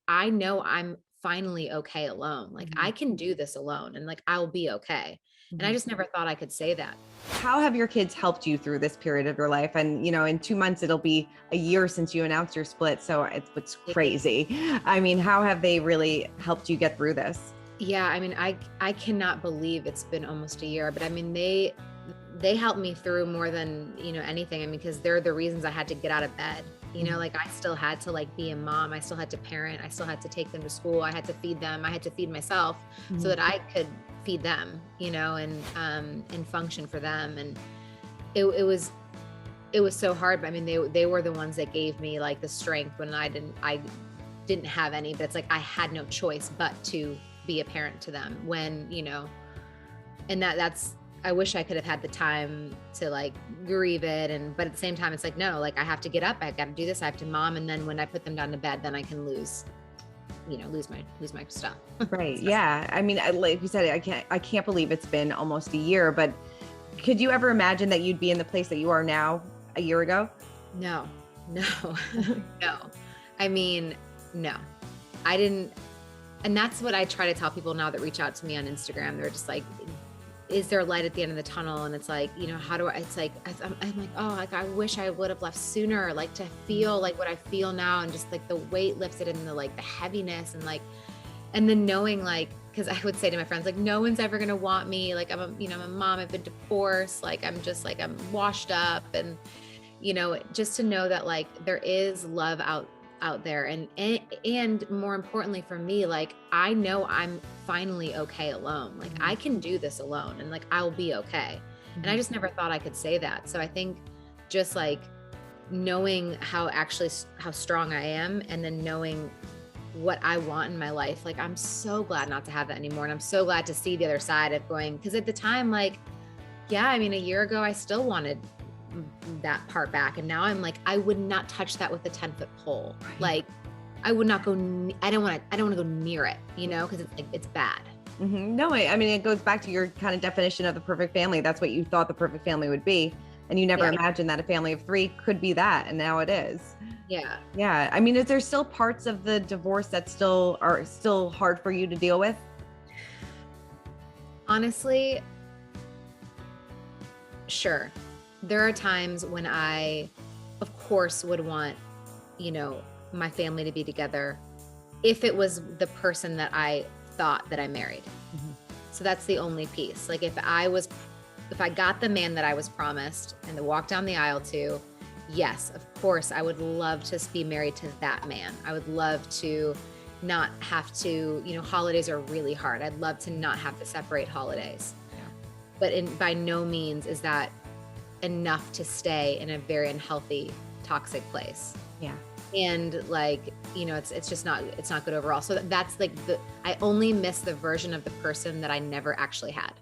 I know I'm finally okay alone. Like I can do this alone and like, I'll be okay. And I just never thought I could say that. How have your kids helped you through this period of your life? And, in 2 months, it'll be a year since you announced your split. So it's crazy. I mean, how have they really helped you get through this? Yeah. I mean, I cannot believe it's been almost a year, but I mean, they helped me through more than, anything. I mean, because they're the reasons I had to get out of bed. Like I still had to like be a mom. I still had to parent. I still had to take them to school. I had to feed them. I had to feed myself so that I could feed them, and function for them. And it was so hard. But I mean, they were the ones that gave me like the strength when I didn't have any, but it's like, I had no choice but to be a parent to them when, and that's, I wish I could have had the time to like grieve it. But at the same time, it's like, no, like I have to get up, I got to do this. I have to mom. And then when I put them down to bed, then I can lose my stuff. Right. Yeah. I mean, like you said, I can't believe it's been almost a year, but could you ever imagine that you'd be in the place that you are now a year ago? No. No. I mean, no, I didn't. And that's what I try to tell people now that reach out to me on Instagram. They're just like, is there light at the end of the tunnel? And it's like, how do I, it's like, I'm like, oh, like, I wish I would have left sooner, like to feel like what I feel now. And just like the weight lifted and the heaviness and then knowing like, cause I would say to my friends, like, no one's ever going to want me. Like I'm I'm a mom, I've been divorced. Like, I'm just like, I'm washed up. And, just to know that like, there is love out there. And more importantly for me, like, I know I'm finally okay alone. Like I can do this alone and like, I'll be okay. And I just never thought I could say that. So I think just like knowing how strong I am and then knowing what I want in my life, like, I'm so glad not to have that anymore. And I'm so glad to see the other side of going, because at the time, like, yeah, I mean, a year ago, I still wanted that part back. And now I'm like, I would not touch that with a 10-foot pole. Right. Like I would not go, I don't want to go near it, cause it's like, it's bad. No, I mean, it goes back to your kind of definition of the perfect family. That's what you thought the perfect family would be. And you never imagined that a family of 3 could be that. And now it is. Yeah. Yeah. I mean, is there still parts of the divorce that are still hard for you to deal with? Honestly, sure. There are times when I, of course, would want, my family to be together if it was the person that I thought that I married. So that's the only piece. Like if I got the man that I was promised and to walk down the aisle to, yes, of course, I would love to be married to that man. I would love to not have to, holidays are really hard. I'd love to not have to separate holidays. Yeah. But by no means is that enough to stay in a very unhealthy, toxic place. Yeah. And like, it's just not, it's not good overall. So that's like I only miss the version of the person that I never actually had.